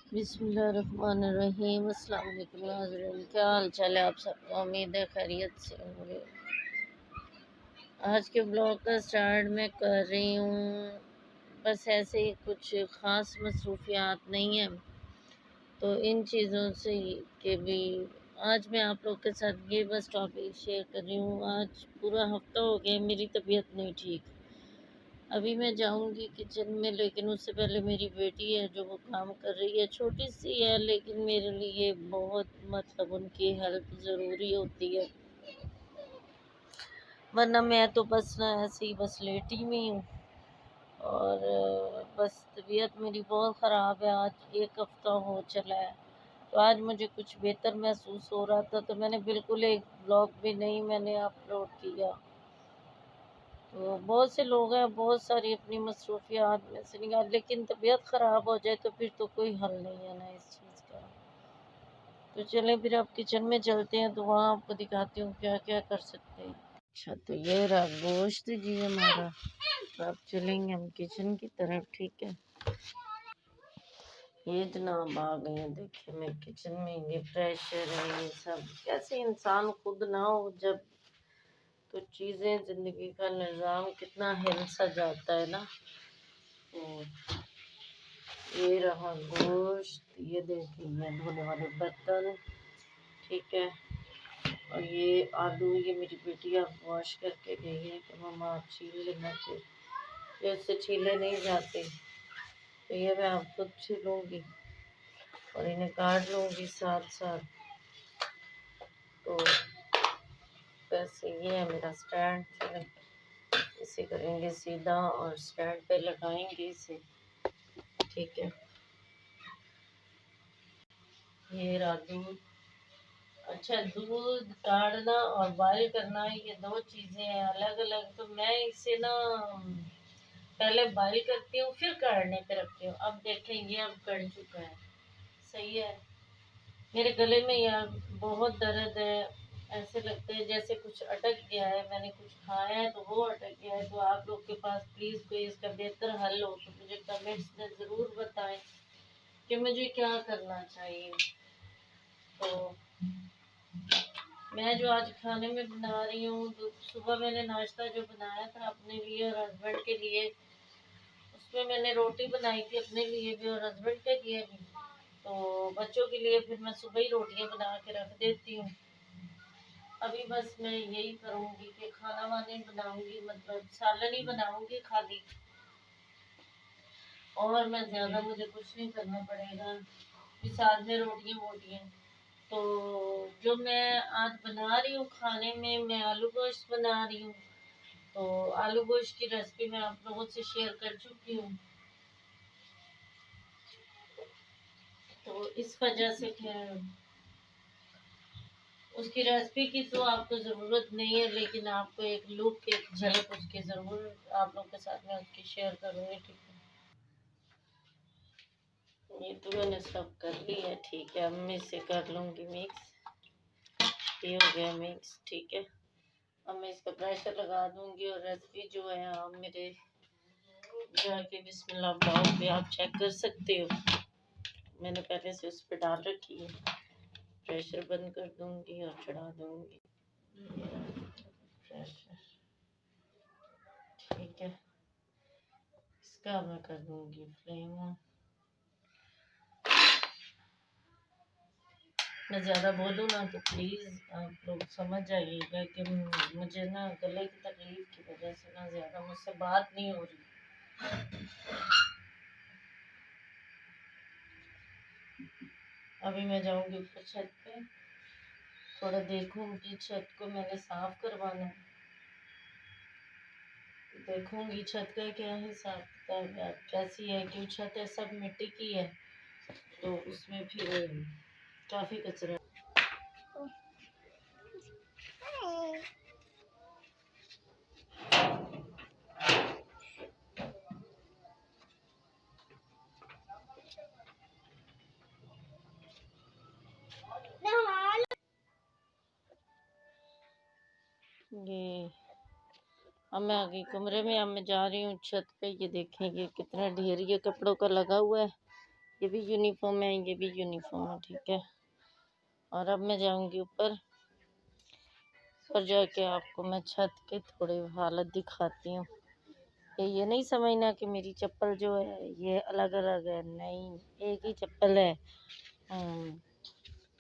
बिस्मिल्लाहिर्रहमानिर्रहीम। अस्सलाम वालेकुम नाज़रीन, क्या हाल चाल है आप सबका। उम्मीद है खैरियत से होंगे। आज के ब्लॉग का स्टार्ट मैं कर रही हूँ, बस ऐसे ही, कुछ ख़ास मसरूफियात नहीं है तो इन चीज़ों से के भी आज मैं आप लोग के साथ ये बस टॉपिक शेयर कर रही हूँ। आज पूरा हफ्ता हो गया मेरी तबीयत नहीं ठीक। अभी मैं जाऊंगी किचन में, लेकिन उससे पहले मेरी बेटी है जो वो काम कर रही है, छोटी सी है लेकिन मेरे लिए बहुत, मतलब उनकी हेल्प ज़रूरी होती है, वरना मैं तो बस ना ऐसे ही बस लेटी हुई हूँ। और बस तबीयत मेरी बहुत ख़राब है, आज एक हफ्ता हो चला है। तो आज मुझे कुछ बेहतर महसूस हो रहा था तो मैंने बिल्कुल एक ब्लॉग भी नहीं मैंने अपलोड किया। तो बहुत से लोग हैं, बहुत सारी अपनी मसरूफियात में से निकाल, लेकिन तबीयत ख़राब हो जाए तो फिर तो कोई हल नहीं है ना इस चीज़ का। तो चलें फिर अब किचन में चलते हैं, तो वहाँ आपको दिखाती हूँ क्या क्या कर सकते हैं। अच्छा, तो ये रहा गोश्त जी हमारा। तो अब चलेंगे हम किचन की तरफ, ठीक है। ये जनाब आ गए हैं, देखिए मैं किचन में, ये प्रेशर है, ये सब कैसे इंसान खुद ना हो जब, तो चीज़ें, ज़िंदगी का निज़ाम कितना हिल सा जाता है ना। तो ये रहा गोश्त, ये देखिए ये धोने वाले बर्तन, ठीक है। और ये आलू, ये मेरी बेटी अब वॉश करके गई है कि मम्मा आप छील लेना, फिर ये उससे छीले नहीं जाते, तो ये मैं अब खुद छीलूँगी और इन्हें काट लूँगी साथ साथ। तो वैसे ये है मेरा स्टैंड, चलें इसे करेंगे सीधा और स्टैंड पे लगाएंगे इसे, ठीक है। ये रहा दूध। अच्छा, दूध काढ़ना और बॉयल करना ये दो चीज़ें हैं अलग अलग। तो मैं इसे ना पहले बॉयल करती हूँ फिर काढ़ने पे रखती हूँ। अब देखें ये अब कढ़ चुका है, सही है। मेरे गले में यार बहुत दर्द है, ऐसे लगता है जैसे कुछ अटक गया है, मैंने कुछ खाया है तो वो अटक गया है। तो आप लोग के पास प्लीज़ कोई इसका बेहतर हल हो तो मुझे कमेंट्स में ज़रूर बताएं कि मुझे क्या करना चाहिए। तो मैं जो आज खाने में बना रही हूँ, तो सुबह मैंने नाश्ता जो बनाया था अपने लिए और हस्बैंड के लिए, उसमें मैंने रोटी बनाई थी अपने लिए भी और हस्बैंड के लिए भी। तो बच्चों के लिए फिर मैं सुबह ही रोटियां बना के रख देती हूँ। अभी बस मैं यही करूँगी कि खाना वाने बनाऊँगी, मतलब सालन ही बनाऊँगी खाली, और मैं ज़्यादा, मुझे कुछ नहीं करना पड़ेगा, फिर साथ में रोटियाँ वोटियाँ। तो जो मैं आज बना रही हूँ खाने में, मैं आलू गोश्त बना रही हूँ। तो आलू गोश्त की रेसिपी मैं आप लोगों से शेयर कर चुकी हूँ, तो इस वजह से खैर उसकी रेसिपी की तो आपको ज़रूरत नहीं है, लेकिन आपको एक लुक, एक झलक उसकी ज़रूर आप लोग के साथ में उसकी शेयर करूँगी, ठीक है। ये तो मैंने सब कर ली है, ठीक है। अब मैं इसे कर लूँगी मिक्स, ये हो गया मिक्स, ठीक है। अब मैं इसका प्रेशर लगा दूँगी और रेसिपी जो है आप मेरे जाके बिस्मिल्लाह ब्लॉग पे आप चेक कर सकते हो, मैंने पहले से उस पर डाल रखी है। प्रेशर बंद कर दूँगी और चढ़ा दूँगी प्रेशर, ठीक है। इसका मैं कर दूँगी फ्लेम ऑन। मैं ज़्यादा बोलूँ ना तो प्लीज़ आप लोग समझ जाइएगा कि मुझे ना गले की तकलीफ़ की वजह से ना ज़्यादा मुझसे बात नहीं हो रही। अभी मैं जाऊँगी ऊपर छत पे, थोड़ा देखूँगी छत को मैंने साफ़ करवाना है, देखूँगी छत का क्या हिसाब किताब है, कैसी है, क्यों छत है सब मिट्टी की है, तो उसमें फिर काफ़ी कचरा। ये अब मैं आ गई कमरे में, अब मैं जा रही हूँ छत पे। ये देखें ये कितना ढेर ये कपड़ों का लगा हुआ है, ये भी यूनिफॉर्म है, ये भी यूनिफॉर्म है, ठीक है। और अब मैं जाऊंगी ऊपर और जाके आपको मैं छत के थोड़े हालत दिखाती हूँ। ये नहीं समझना कि मेरी चप्पल जो है ये अलग अलग है, नहीं, एक ही चप्पल है।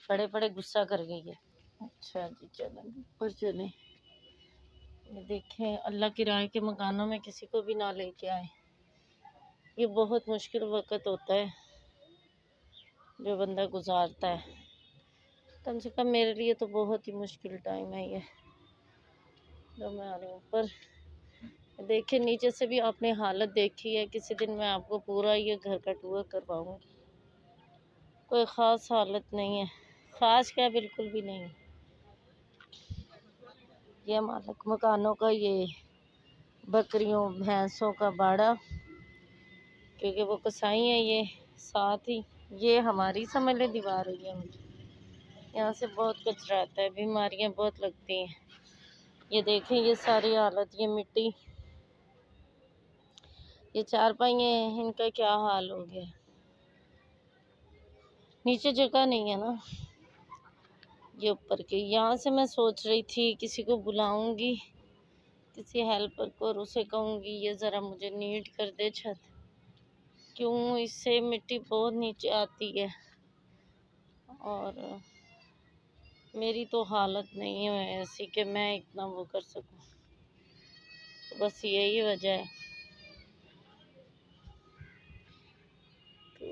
बड़े बड़े गुस्सा कर गई है। अच्छा जी, चलो ऊपर चले। ये देखें, अल्लाह किराए के मकानों में किसी को भी ना लेके आए। ये बहुत मुश्किल वक्त होता है जो बंदा गुजारता है। कम से कम मेरे लिए तो बहुत ही मुश्किल टाइम है ये, जो मैं आ रही हूँ ऊपर। देखिए नीचे से भी आपने हालत देखी है। किसी दिन मैं आपको पूरा ये घर का टूर करवाऊंगी। कोई ख़ास हालत नहीं है, ख़ास क्या, बिल्कुल भी नहीं। ये मालिक मकानों का ये बकरियों भैंसों का बाड़ा, क्योंकि वो कसाई है। ये साथ ही ये हमारी समझ ले दीवार है। ये यहाँ से बहुत कचरा आता है, बीमारियाँ बहुत लगती हैं। ये देखें, ये सारी हालत, ये मिट्टी, ये चारपाई हैं, इनका क्या हाल हो गया। नीचे जगह नहीं है ना, ये ऊपर की। यहाँ से मैं सोच रही थी किसी को बुलाऊंगी, किसी हेल्पर को, और उसे कहूँगी ये ज़रा मुझे नीट कर दे छत। क्यों, इससे मिट्टी बहुत नीचे आती है और मेरी तो हालत नहीं है ऐसी कि मैं इतना वो कर सकूं। तो बस यही वजह है। तो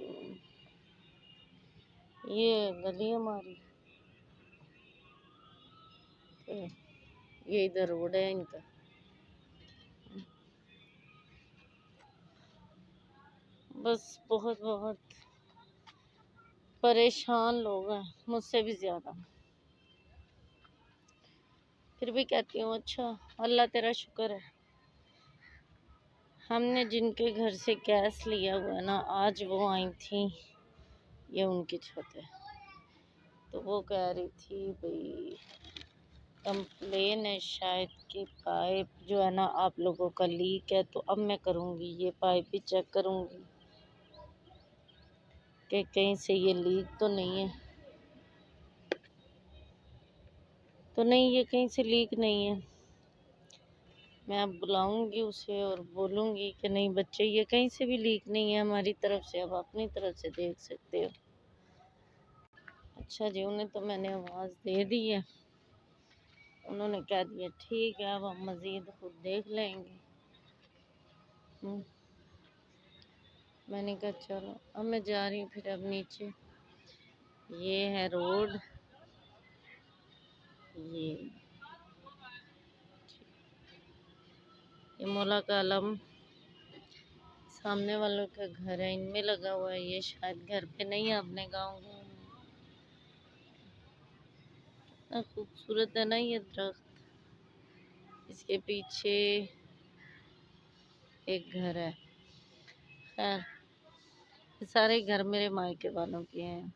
ये गली हमारी, तो ये इधर रोड है इनका। बस बहुत बहुत परेशान लोग हैं, मुझसे भी ज़्यादा। फिर भी कहती हूँ अच्छा अल्लाह तेरा शुक्र है, हमने जिनके घर से गैस लिया हुआ है ना, आज वो आई थी, ये उनकी छत है। तो वो कह रही थी भाई कंप्लेन है शायद कि पाइप जो है ना आप लोगों का लीक है। तो अब मैं करूँगी, ये पाइप भी चेक करूँगी कि कहीं से ये लीक तो नहीं है। तो नहीं, ये कहीं से लीक नहीं है। मैं अब बुलाऊंगी उसे और बोलूँगी कि नहीं बच्चे, ये कहीं से भी लीक नहीं है हमारी तरफ से, अब अपनी तरफ से देख सकते हो। अच्छा जी, उन्हें तो मैंने आवाज़ दे दी है, उन्होंने कह दिया ठीक है, अब हम मज़ीद खुद देख लेंगे। मैंने कहा चलो, अब मैं जा रही हूँ फिर अब नीचे। ये है रोड, ये मौला का आलम सामने वालों का घर है, इनमें लगा हुआ है। ये शायद घर पे नहीं है, अपने गाँव में। इतना खूबसूरत है ना ये दरख्त। इसके पीछे एक घर है। खैर, सारे घर मेरे मायके वालों के हैं।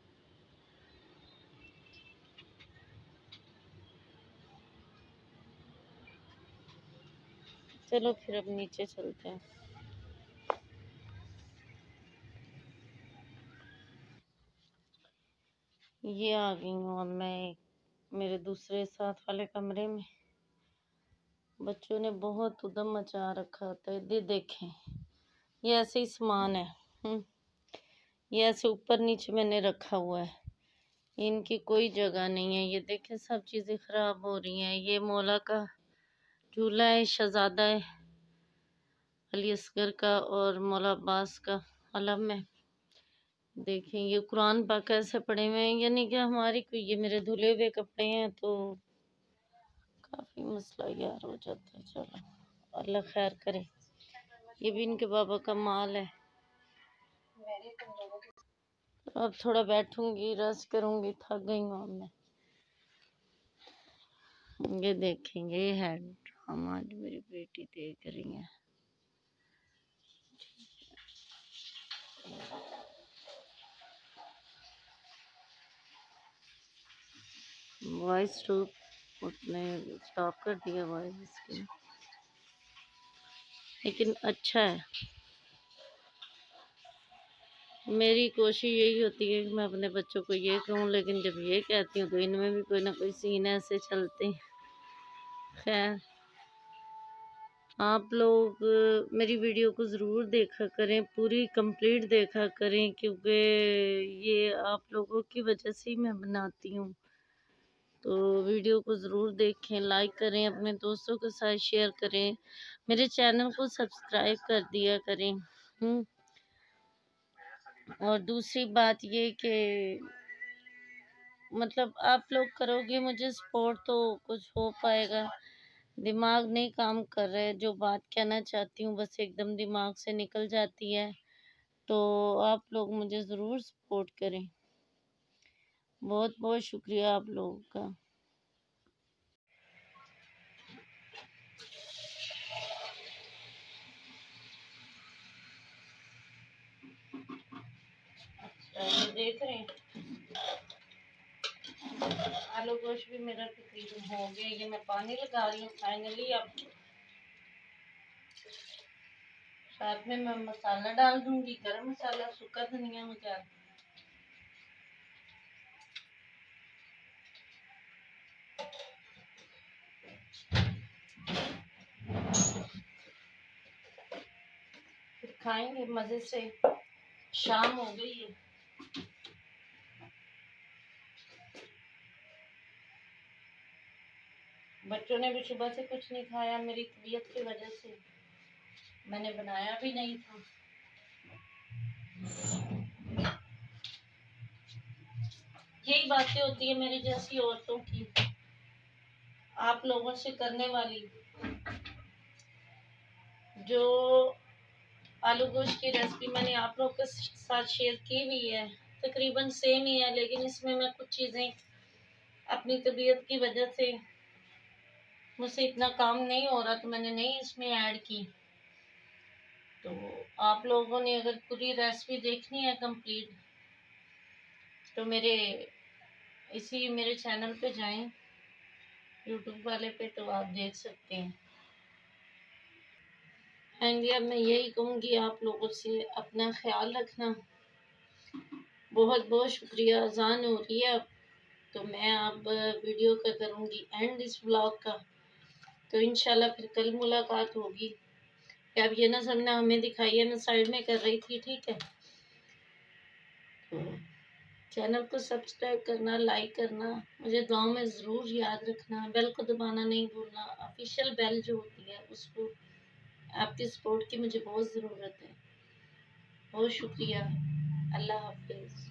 चलो फिर अब नीचे चलते हैं। ये आ गई हूँ अब मैं मेरे दूसरे साथ वाले कमरे में। बच्चों ने बहुत उधम मचा रखा था। ये देखें, ये ऐसे ही सामान है। ये ऐसे ऊपर नीचे मैंने रखा हुआ है, इनकी कोई जगह नहीं है। ये देखें, सब चीज़ें ख़राब हो रही हैं। ये मौला का झूला है, शहजादा है अली असगर का और मौला अब्बास का अलम है। देखें, ये कुरान पाक कैसे पड़े हुए हैं, यानी कि हमारी कोई, ये मेरे धुले हुए कपड़े हैं तो काफ़ी मसला यार हो जाता है। चलो अल्लाह खैर करे। ये भी इनके बाबा का माल है। अब थोड़ा बैठूंगी, रेस्ट करूंगी, थक गई हूँ अब मैं। ये देखेंगे, ये है ड्रामा आज मेरी बेटी देख रही है। वॉइस रूप उसने स्टॉप कर दिया वॉइस इसकी, लेकिन अच्छा है। मेरी कोशिश यही होती है कि मैं अपने बच्चों को ये कहूँ, लेकिन जब ये कहती हूँ तो इनमें भी कोई ना कोई सीन ऐसे चलते हैं। खैर, आप लोग मेरी वीडियो को ज़रूर देखा करें, पूरी कंप्लीट देखा करें, क्योंकि ये आप लोगों की वजह से ही मैं बनाती हूँ। तो वीडियो को ज़रूर देखें, लाइक करें, अपने दोस्तों के साथ शेयर करें, मेरे चैनल को सब्सक्राइब कर दिया करें। और दूसरी बात ये कि मतलब आप लोग करोगे मुझे सपोर्ट तो कुछ हो पाएगा। दिमाग नहीं काम कर रहा है, जो बात कहना चाहती हूँ बस एकदम दिमाग से निकल जाती है। तो आप लोग मुझे ज़रूर सपोर्ट करें। बहुत बहुत शुक्रिया आप लोगों का। ये देख रहे हैं, आलू गोश्त भी मेरा तकरीबन हो गया। ये मैं पानी लगा रही हूँ फाइनली। अब साथ में मैं मसाला डाल दूंगी, गरम मसाला, सूखा धनिया वगैरह। फिर खाएंगे मजे से। शाम हो गई है, बच्चों ने भी सुबह से कुछ नहीं खाया मेरी तबीयत की वजह से। मैंने बनाया भी नहीं था। यही बातें होती है मेरी जैसी औरतों की, आप लोगों से करने वाली। जो आलू गोश्त की रेसिपी मैंने आप लोगों के साथ शेयर की भी है, तकरीबन सेम ही है, लेकिन इसमें मैं कुछ चीज़ें अपनी तबीयत की वजह से मुझसे इतना काम नहीं हो रहा तो मैंने नहीं इसमें ऐड की। तो आप लोगों ने अगर पूरी रेसिपी देखनी है कंप्लीट तो मेरे चैनल पे जाएं, यूट्यूब वाले पे, तो आप देख सकते हैं। एंड अब मैं यही कहूँगी आप लोगों से, अपना ख्याल रखना। बहुत बहुत शुक्रिया। अजान हो रही है अब, तो मैं अब वीडियो का करूँगी एंड इस ब्लॉग का। तो इंशाल्लाह फिर कल मुलाकात होगी। अब ये ना समझना हमें दिखाई है, मैं साइड में कर रही थी, ठीक है। तो चैनल को सब्सक्राइब करना, लाइक करना, मुझे दुआओं में ज़रूर याद रखना, बेल को दबाना नहीं भूलना। ऑफिशियल बेल जो होती है उसको, आपकी सपोर्ट की मुझे बहुत ज़रूरत है। बहुत शुक्रिया। अल्लाह हाफिज़।